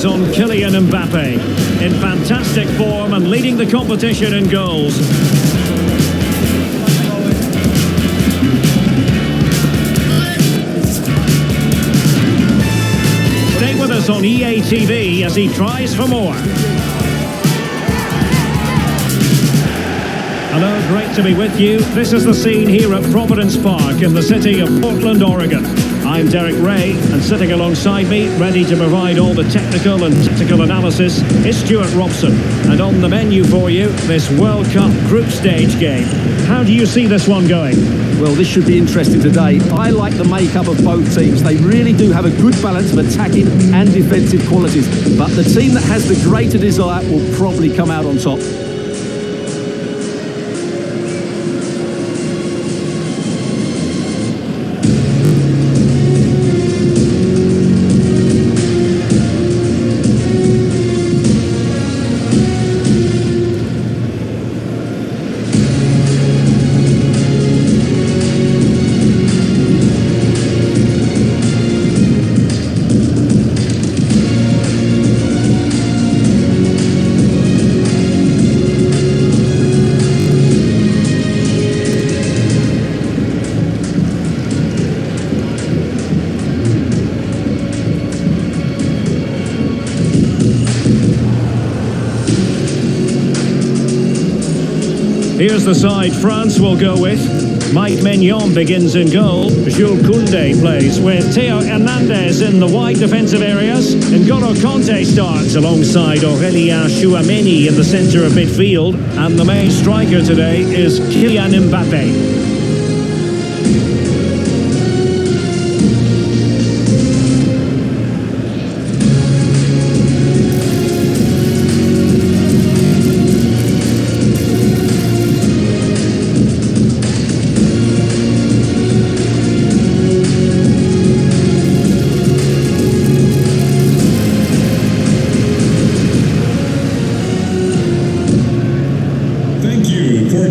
eyes on Kylian Mbappe, in fantastic form and leading the competition in goals. Stay with us on EA TV as he tries for more. Hello, great to be with you. This is the scene here at Providence Park in the city of Portland, Oregon. I'm Derek Ray, and sitting alongside me, ready to provide all the technical and tactical analysis, is Stuart Robson. And on the menu for you, this World Cup group stage game. How do you see this one going? Well, this should be interesting today. I like the makeup of both teams. They really do have a good balance of attacking and defensive qualities. But the team that has the greater desire will probably come out on top. Here's the side France will go with. Mike Maignan begins in goal. Jules Koundé plays with Theo Hernandez in the wide defensive areas. N'Golo Kanté starts alongside Aurélien Tchouameni in the centre of midfield. And the main striker today is Kylian Mbappe.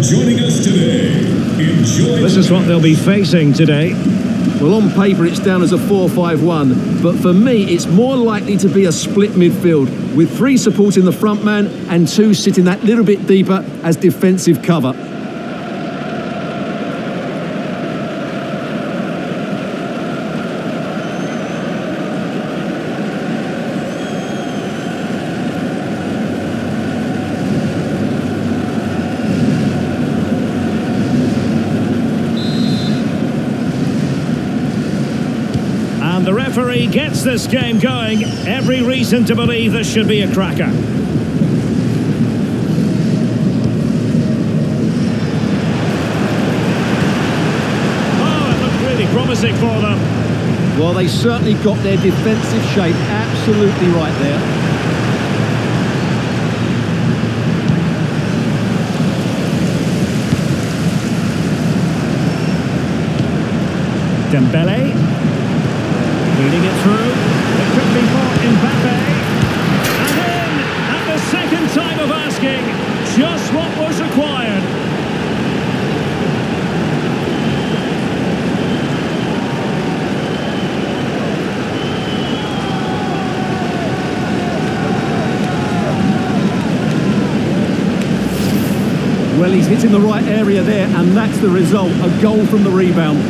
Joining us today. Enjoy. This is what they'll be facing today. Well, on paper it's down as a 4-5-1, but for me it's more likely to be a split midfield with 3 supporting the front man and 2 sitting that little bit deeper as defensive cover. And the referee gets this game going. Every reason to believe this should be a cracker. Oh, it looked really promising for them. Well, they certainly got their defensive shape absolutely right there. Dembele. Feeding it through. It could be for Mbappe. And in at the second time of asking, just what was required. Well, he's hitting the right area there, and that's the result, a goal from the rebound.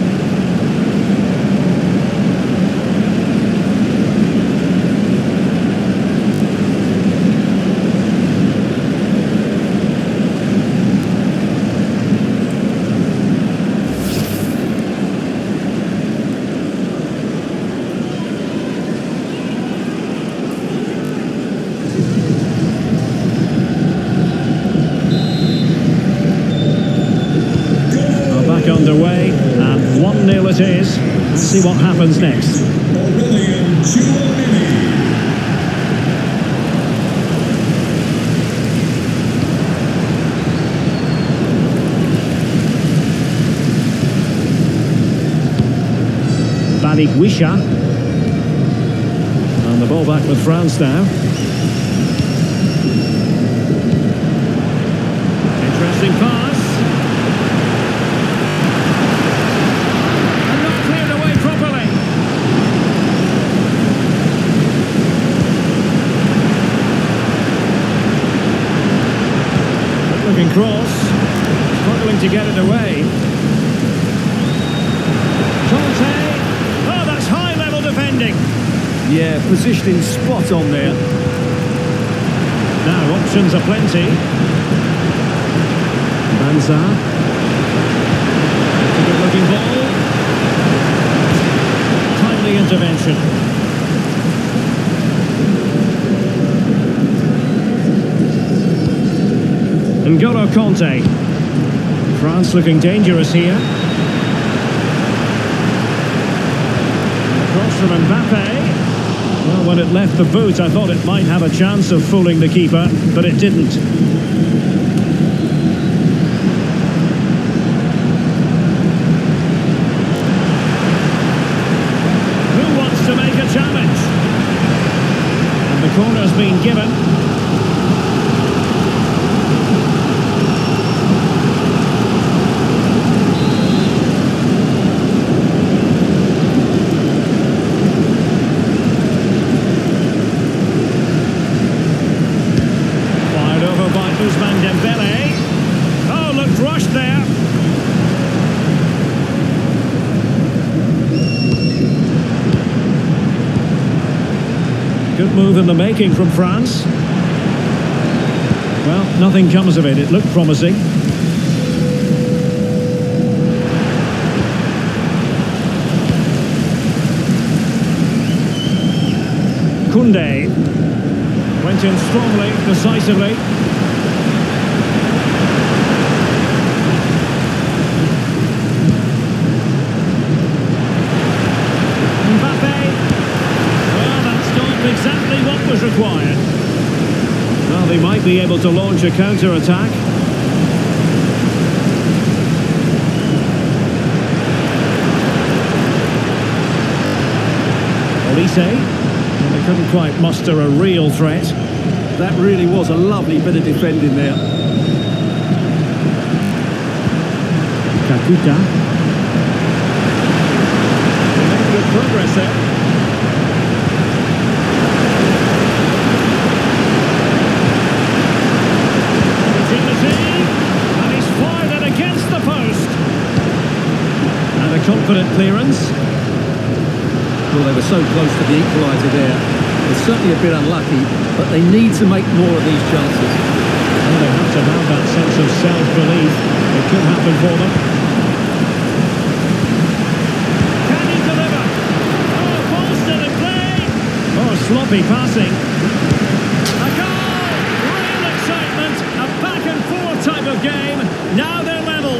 Underway, and 1-0 it is. Let's see what happens next. Aurélien Tchouameni. Balikwisha. And the ball back with France now. Interesting pass. Looking cross. Struggling to get it away. Conte. Oh, that's high-level defending. Yeah, positioning spot on there. Now, options are plenty. Banza. It's a good-looking ball. Timely intervention. N'Golo Conte. France looking dangerous here. Cross from Mbappe. Well, when it left the boot, I thought it might have a chance of fooling the keeper, but it didn't. Who wants to make a challenge? And the corner's been given. Good move in the making from France. Well, nothing comes of it. It looked promising. Koundé went in strongly, decisively. Exactly what was required. Well, they might be able to launch a counter-attack. Olise. Well, they couldn't quite muster a real threat. That really was a lovely bit of defending there. Kakuta. They made good progress there. Confident clearance. Well, they were so close to the equaliser there. It's certainly a bit unlucky, but they need to make more of these chances. Well, they have to have that sense of self-belief. It could happen for them. Can he deliver? Oh, ball still in play. Oh, sloppy passing. A goal! Real excitement. A back-and-forth type of game. Now they're level.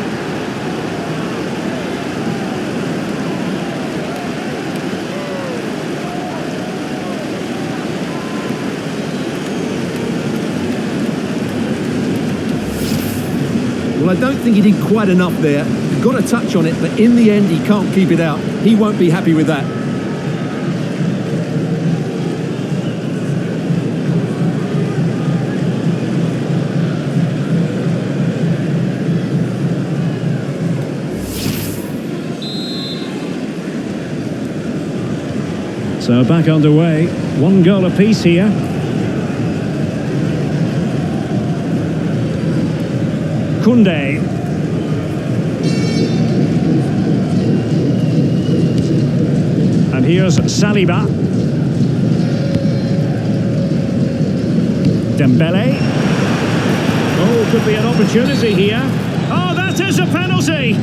Well, I don't think he did quite enough there. Got a touch on it, but in the end, he can't keep it out. He won't be happy with that. So back underway. One goal apiece here. Koundé. And here's Saliba. Dembele. Oh, could be an opportunity here. Oh, that is a penalty!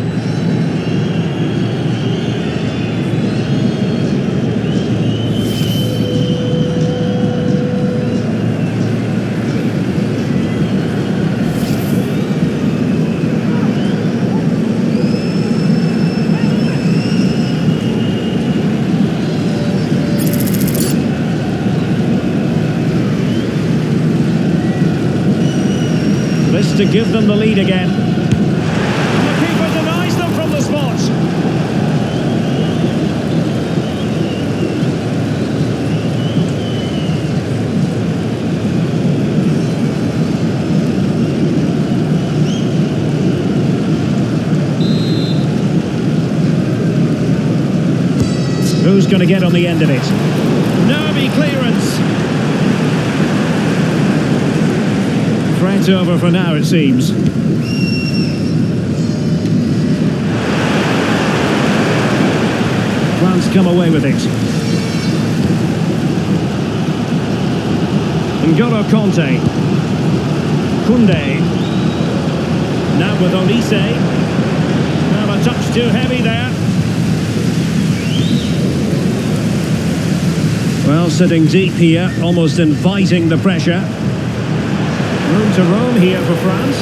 To give them the lead again. And the keeper denies them from the spot. Who's going to get on the end of it? Nervy clearance. Threat over for now, it seems. France come away with it. N'Golo Kanté. Koundé. Now with Olise. Well, a touch too heavy there. Well, sitting deep here, almost inviting the pressure. Room to roam here for France.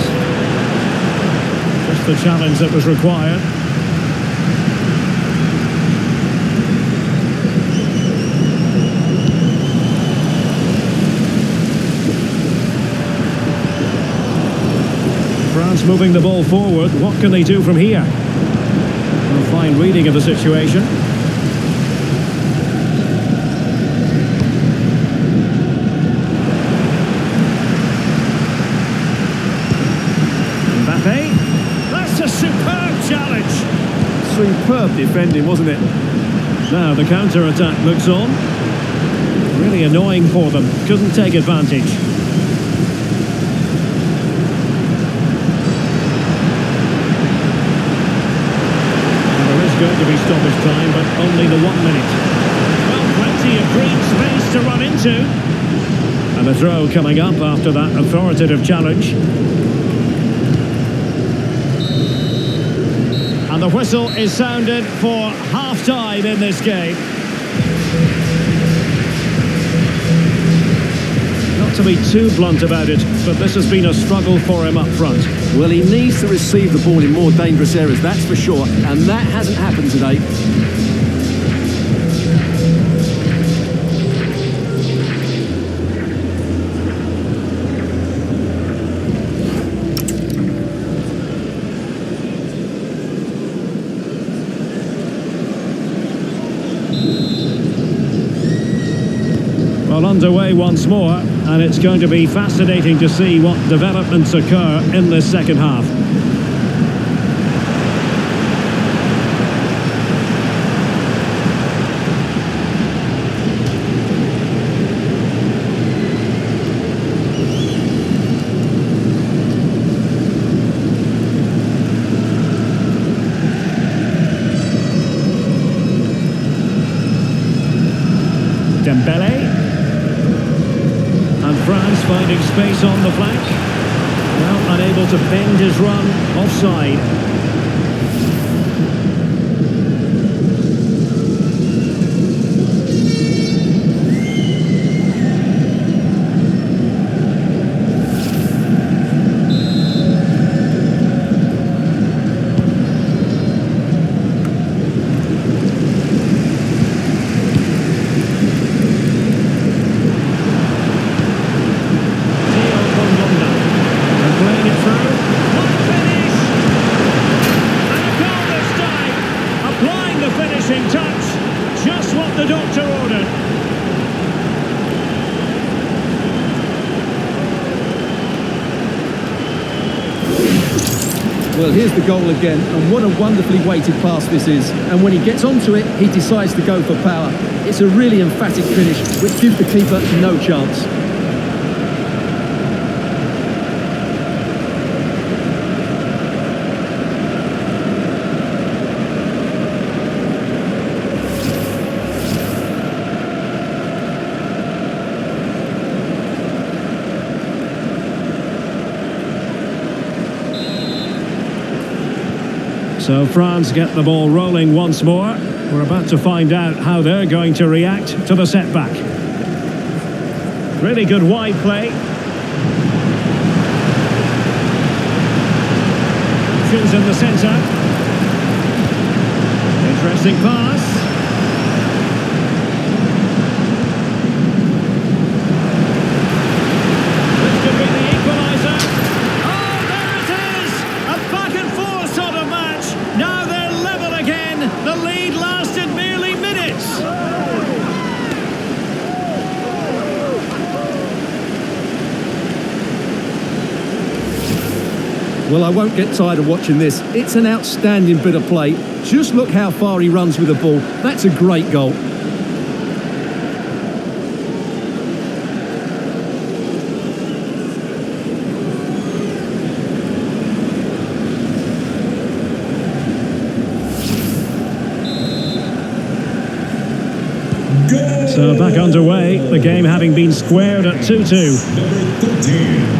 Just the challenge that was required. France moving the ball forward. What can they do from here? A fine reading of the situation. That's a superb challenge. Superb defending, wasn't it? Now the counter-attack looks on. Really annoying for them. Couldn't take advantage. Well, there is going to be stoppage time, but only the 1 minute. Well, plenty of green space to run into. And a throw coming up after that authoritative challenge. And the whistle is sounded for half-time in this game. Not to be too blunt about it, but this has been a struggle for him up front. Well, he needs to receive the ball in more dangerous areas, that's for sure, and that hasn't happened today. Well, underway once more, and it's going to be fascinating to see what developments occur in this second half. Dembele. And France finding space on the flank. Well, unable to bend his run offside. Touch, just what the doctor ordered. Well, here's the goal again, and what a wonderfully weighted pass this is. And when he gets onto it, he decides to go for power. It's a really emphatic finish, which gives the keeper no chance. So France get the ball rolling once more. We're about to find out how they're going to react to the setback. Really good wide play. Options in the centre. Interesting pass. This could be the equaliser. Oh, there it is! A back and forth sort of match. Now they're level again. The lead lasted merely minutes. Well, I won't get tired of watching this. It's an outstanding bit of play. Just look how far he runs with the ball. That's a great goal. Goal! So back underway, the game having been squared at 2-2. Number 13,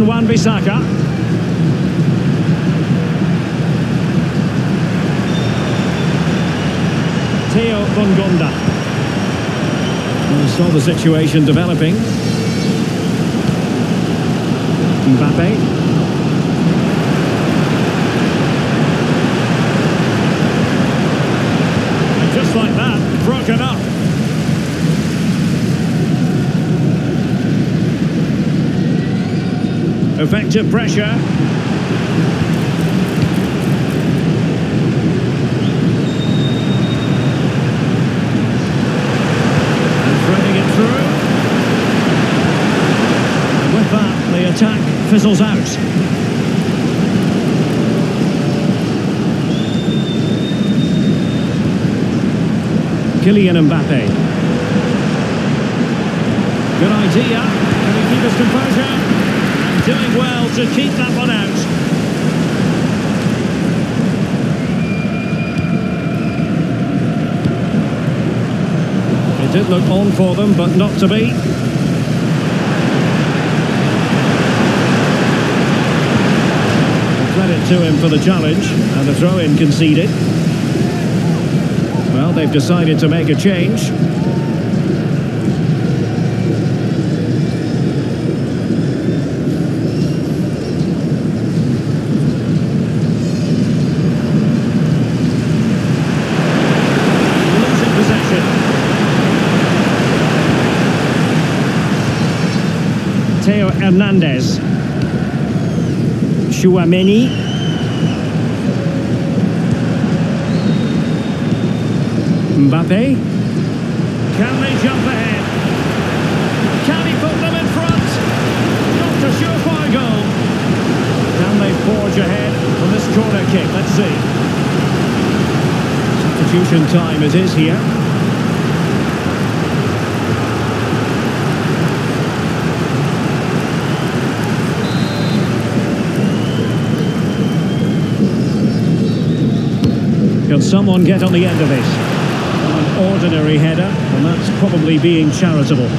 Wan-bissaka. Theo Bongonda. We saw the situation developing. Mbappe. And just like that, broken up. Effective pressure. And threading it through. And with that, the attack fizzles out. Kylian Mbappe. Good idea. Can he keep his composure? Doing well to keep that one out. It did look on for them, but not to be. Credit to him for the challenge, and the throw-in conceded. Well, they've decided to make a change. Theo Hernandez. Chouameni. Mbappe. Can they jump ahead? Can he put them in front? Not a surefire goal. Can they forge ahead from this corner kick? Let's see. Substitution time it is here. Can someone get on the end of this? An ordinary header, and that's probably being charitable.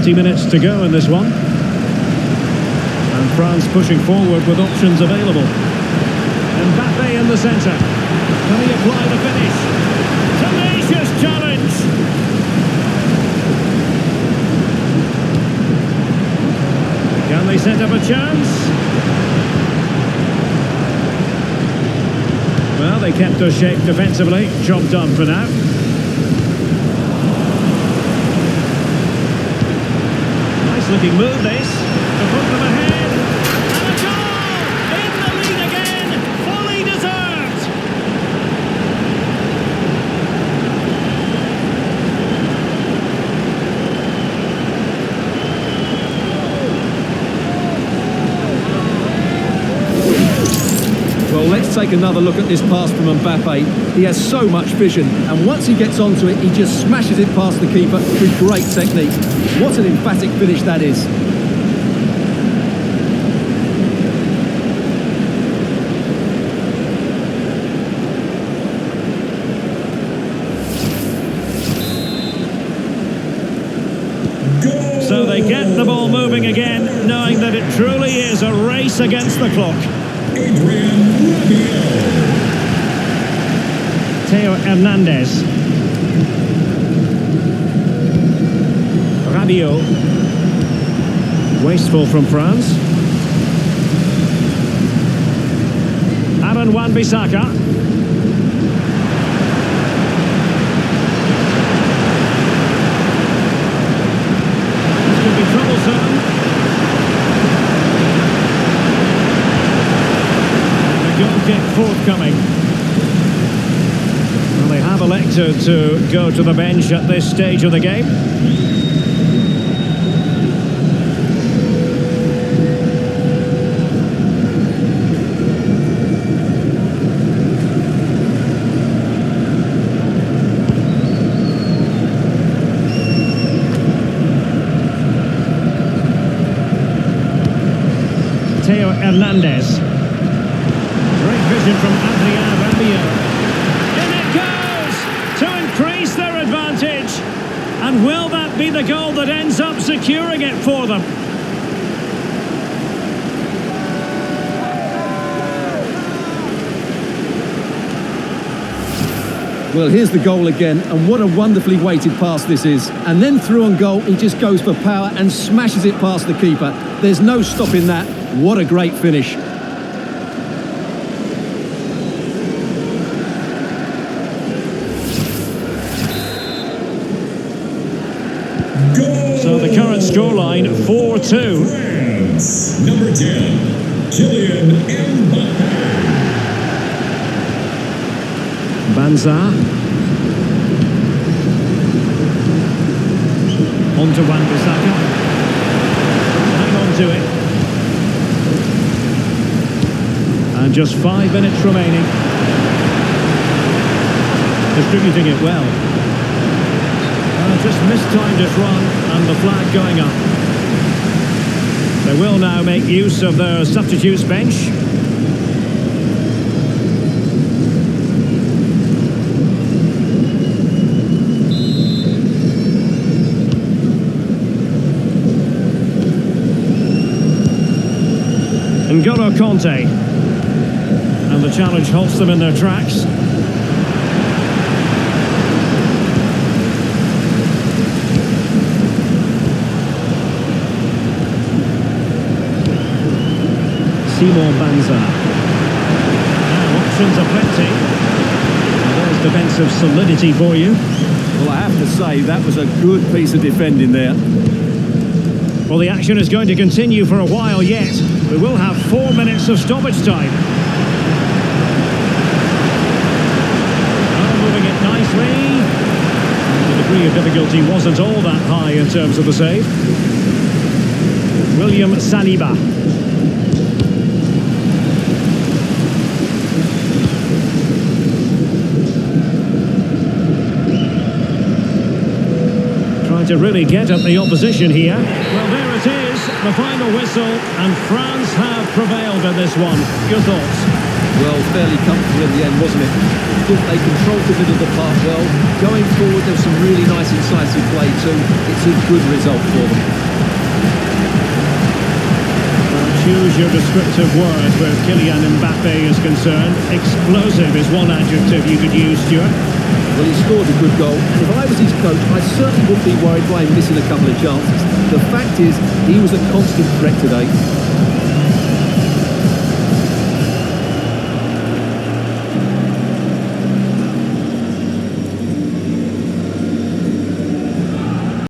Minutes to go in this one, and France pushing forward with options available. Mbappe in the centre. Can he apply the finish? Tenacious challenge. Can they set up a chance? Well, they kept us shape defensively. Job done for now. Looking move this to put them ahead, and a goal in the lead again, fully deserved. Well, let's take another look at this pass from Mbappe. He has so much vision, and once he gets onto it, he just smashes it past the keeper with great technique. What an emphatic finish that is. Goal! So they get the ball moving again, knowing that it truly is a race against the clock. Theo Hernandez. Rabiot. Wasteful from France. Wan-bissaka. This could be troublesome. And a goal kick forthcoming. Well, they have elected to go to the bench at this stage of the game. Hernandez. Great vision from Adrien Rabiot. In it goes to increase their advantage. And will that be the goal that ends up securing it for them? Well, here's the goal again, and what a wonderfully weighted pass this is. And then through on goal, he just goes for power and smashes it past the keeper. There's no stopping that. What a great finish. Goal! So the current scoreline, 4-2. France, number 10, Kylian Mbappe. Banza. On to wan-bissaka. Hang on to it. And just 5 minutes remaining. Distributing it well. Just mistimed his run and the flag going up. They will now make use of their substitutes bench. N'Golo Conte. And the challenge halts them in their tracks. Banza. Now options are plenty. There's defensive solidity for you. Well, I have to say, that was a good piece of defending there. Well, the action is going to continue for a while yet. We will have 4 minutes of stoppage time. Oh, moving it nicely. The degree of difficulty wasn't all that high in terms of the save. William Saliba. To really get at the opposition here. Well, there it is, the final whistle, and France have prevailed in this one. Your thoughts? Well, fairly comfortable in the end, wasn't it? I thought they controlled the middle of the park well. Going forward, there's some really nice incisive play too. It's a good result for them. Well, choose your descriptive word where Kylian Mbappe is concerned. Explosive is one adjective you could use, Stuart. Well, he scored a good goal, and if I was his coach, I certainly wouldn't be worried by him missing a couple of chances. The fact is, he was a constant threat today.